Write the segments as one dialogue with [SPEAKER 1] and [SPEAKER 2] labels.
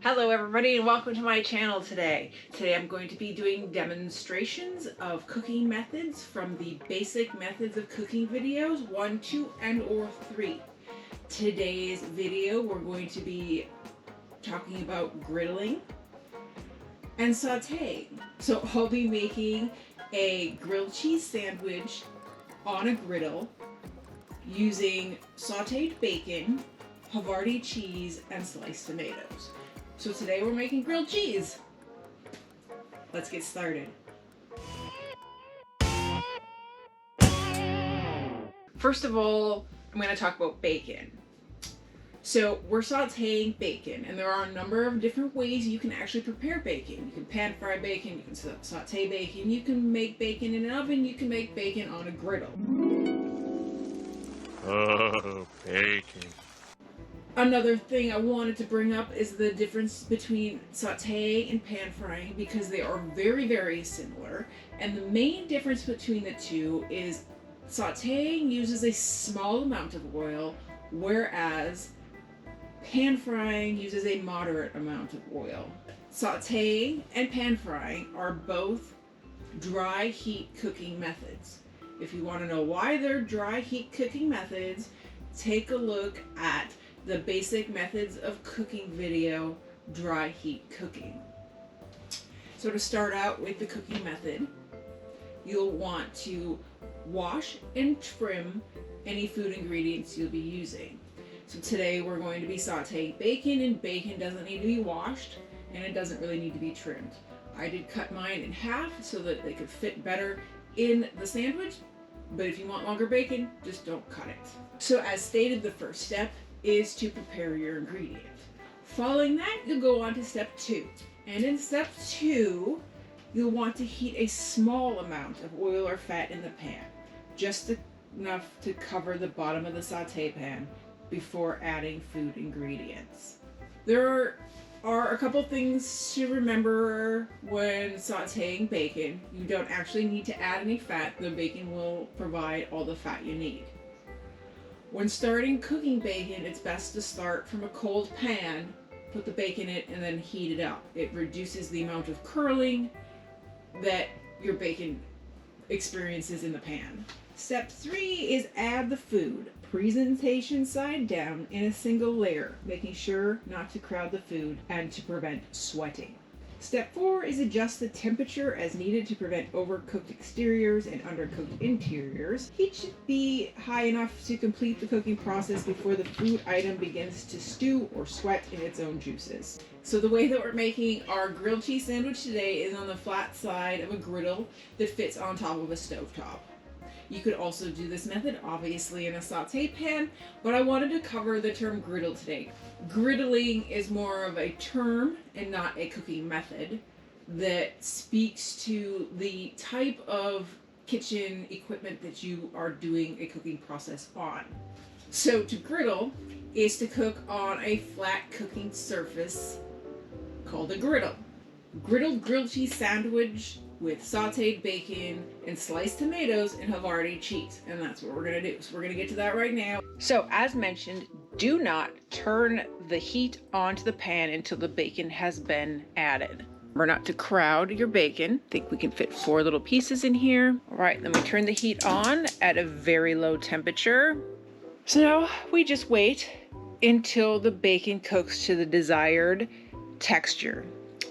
[SPEAKER 1] Hello everybody and welcome to my channel today. Today I'm going to be doing demonstrations of cooking methods from the basic methods of cooking videos 1, 2, and or 3. Today's video we're going to be talking about griddling and sauteing. So I'll be making a grilled cheese sandwich on a griddle using sauteed bacon, Havarti cheese, and sliced tomatoes. So today we're making grilled cheese. Let's get started. First of all, I'm going to talk about bacon. So we're sauteing bacon, and there are a number of different ways you can actually prepare bacon. You can pan fry bacon, you can saute bacon, you can make bacon in an oven, you can make bacon on a griddle.
[SPEAKER 2] Oh, bacon.
[SPEAKER 1] Another thing I wanted to bring up is the difference between sauteing and pan frying, because they are very, very similar. And the main difference between the two is sauteing uses a small amount of oil, whereas pan frying uses a moderate amount of oil. Sauteing and pan frying are both dry heat cooking methods. If you want to know why they're dry heat cooking methods, take a look at the basic methods of cooking video, dry heat cooking. So to start out with the cooking method, you'll want to wash and trim any food ingredients you'll be using. So today we're going to be sauteing bacon, and bacon doesn't need to be washed and it doesn't really need to be trimmed. I did cut mine in half so that they could fit better in the sandwich, but if you want longer bacon, just don't cut it. So as stated, the first step is to prepare your ingredient. Following that, you'll go on to step 2. And in step 2, you'll want to heat a small amount of oil or fat in the pan, just enough to cover the bottom of the saute pan before adding food ingredients. There are a couple things to remember when sauteing bacon. You don't actually need to add any fat. The bacon will provide all the fat you need. When starting cooking bacon, it's best to start from a cold pan, put the bacon in it, and then heat it up. It reduces the amount of curling that your bacon experiences in the pan. Step 3 is add the food, presentation side down in a single layer, making sure not to crowd the food and to prevent sweating. Step 4 is adjust the temperature as needed to prevent overcooked exteriors and undercooked interiors. Heat should be high enough to complete the cooking process before the food item begins to stew or sweat in its own juices. So the way that we're making our grilled cheese sandwich today is on the flat side of a griddle that fits on top of a stovetop. You could also do this method, obviously, in a saute pan, but I wanted to cover the term griddle today. Griddling is more of a term and not a cooking method that speaks to the type of kitchen equipment that you are doing a cooking process on. So to griddle is to cook on a flat cooking surface called a griddle. Griddled grilled cheese sandwich with sauteed bacon and sliced tomatoes and Havarti cheese. And that's what we're gonna do. So we're gonna get to that right now. So as mentioned, do not turn the heat onto the pan until the bacon has been added. Remember not to crowd your bacon. I think we can fit 4 little pieces in here. All right, then we turn the heat on at a very low temperature. So now we just wait until the bacon cooks to the desired texture.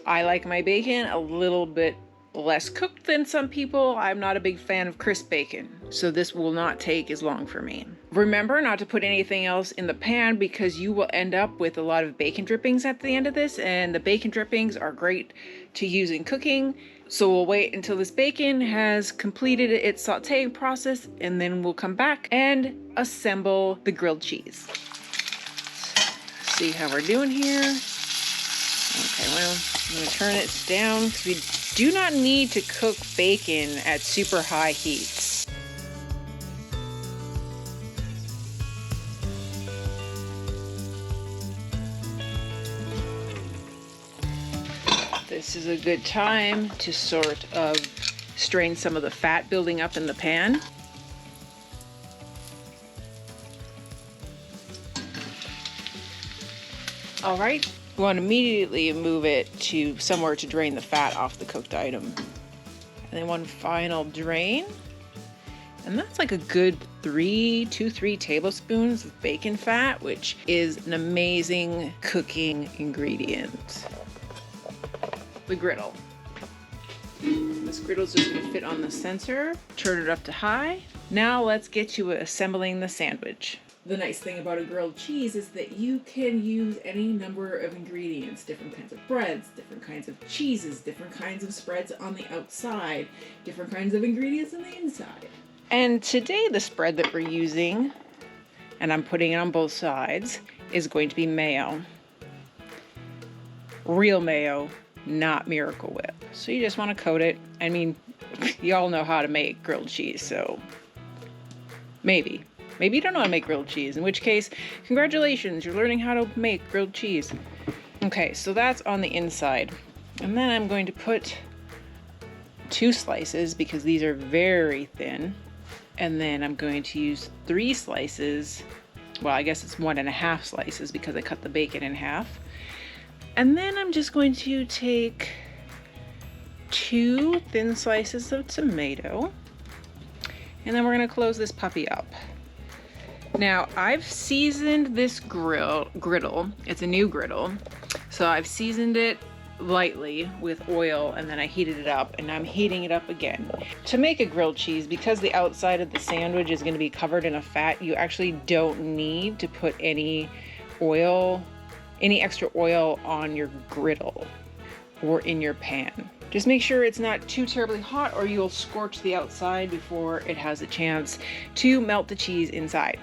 [SPEAKER 1] I like my bacon a little bit less cooked than some people. I'm not a big fan of crisp bacon, so this will not take as long for me. Remember not to put anything else in the pan because you will end up with a lot of bacon drippings at the end of this, and the bacon drippings are great to use in cooking. So we'll wait until this bacon has completed its sauteing process, and then we'll come back and assemble the grilled cheese. See how we're doing here. Okay, well, I'm going to turn it down because we do not need to cook bacon at super high heats. This is a good time to sort of strain some of the fat building up in the pan. All right, You want to immediately move it to somewhere to drain the fat off the cooked item. And then one final drain. And that's like a good 3 tablespoons of bacon fat, which is an amazing cooking ingredient. The griddle. This griddle's just gonna fit on the center. Turn it up to high. Now let's get to assembling the sandwich. The nice thing about a grilled cheese is that you can use any number of ingredients, different kinds of breads, different kinds of cheeses, different kinds of spreads on the outside, different kinds of ingredients on the inside. And today the spread that we're using, and I'm putting it on both sides, is going to be mayo. Real mayo, not Miracle Whip. So you just want to coat it. I mean, you all know how to make grilled cheese, so maybe. Maybe you don't know how to make grilled cheese, in which case, congratulations, you're learning how to make grilled cheese. Okay, so that's on the inside. And then I'm going to put 2 slices because these are very thin. And then I'm going to use 3 slices. Well, I guess it's 1.5 slices because I cut the bacon in half. And then I'm just going to take 2 thin slices of tomato. And then we're going to close this puppy up. Now, I've seasoned this griddle. It's a new griddle. So I've seasoned it lightly with oil, and then I heated it up, and I'm heating it up again. To make a grilled cheese, because the outside of the sandwich is going to be covered in a fat, you actually don't need to put any extra oil on your griddle or in your pan. Just make sure it's not too terribly hot or you'll scorch the outside before it has a chance to melt the cheese inside.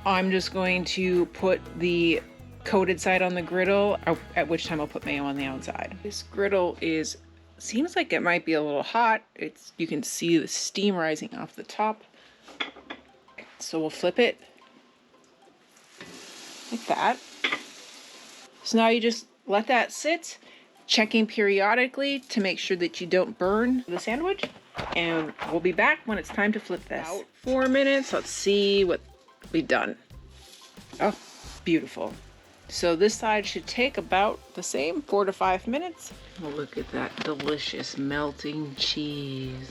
[SPEAKER 1] I'm just going to put the coated side on the griddle, at which time I'll put mayo on the outside. This griddle seems like it might be a little hot. You can see the steam rising off the top. So we'll flip it like that. So now you just let that sit, checking periodically to make sure that you don't burn the sandwich. And we'll be back when it's time to flip this. About 4 minutes. Let's see what we've done. Oh, beautiful. So this side should take about the same, 4 to 5 minutes. Oh, look at that delicious melting cheese.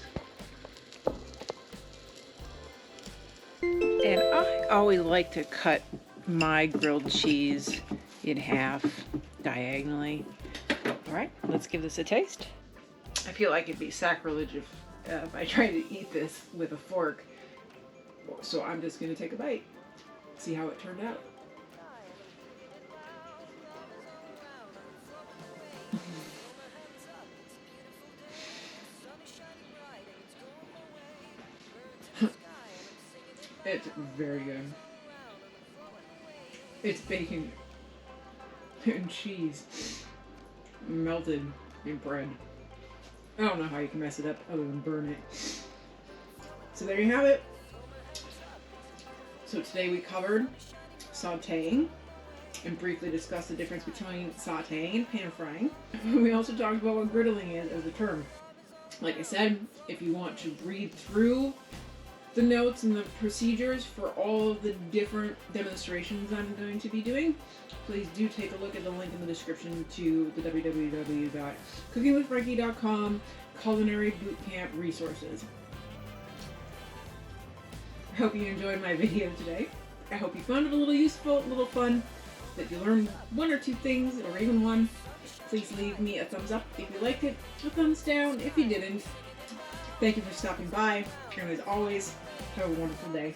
[SPEAKER 1] And I always like to cut my grilled cheese in half diagonally. All right, let's give this a taste. I feel like it'd be sacrilege if I tried to eat this with a fork. So I'm just gonna take a bite, see how it turned out. It's very good. It's bacon and cheese melted in bread. I don't know how you can mess it up other than burn it. So there you have it. So today we covered sauteing and briefly discussed the difference between sauteing and pan frying. We also talked about what griddling is as a term. Like I said, if you want to read through the notes and the procedures for all of the different demonstrations I'm going to be doing, please do take a look at the link in the description to the www.cookingwithfrankie.com Culinary Boot Camp resources. I hope you enjoyed my video today. I hope you found it a little useful, a little fun, that you learned 1 or 2 things, or even 1. Please leave me a thumbs up if you liked it, a thumbs down if you didn't. Thank you for stopping by, and as always, have a wonderful day.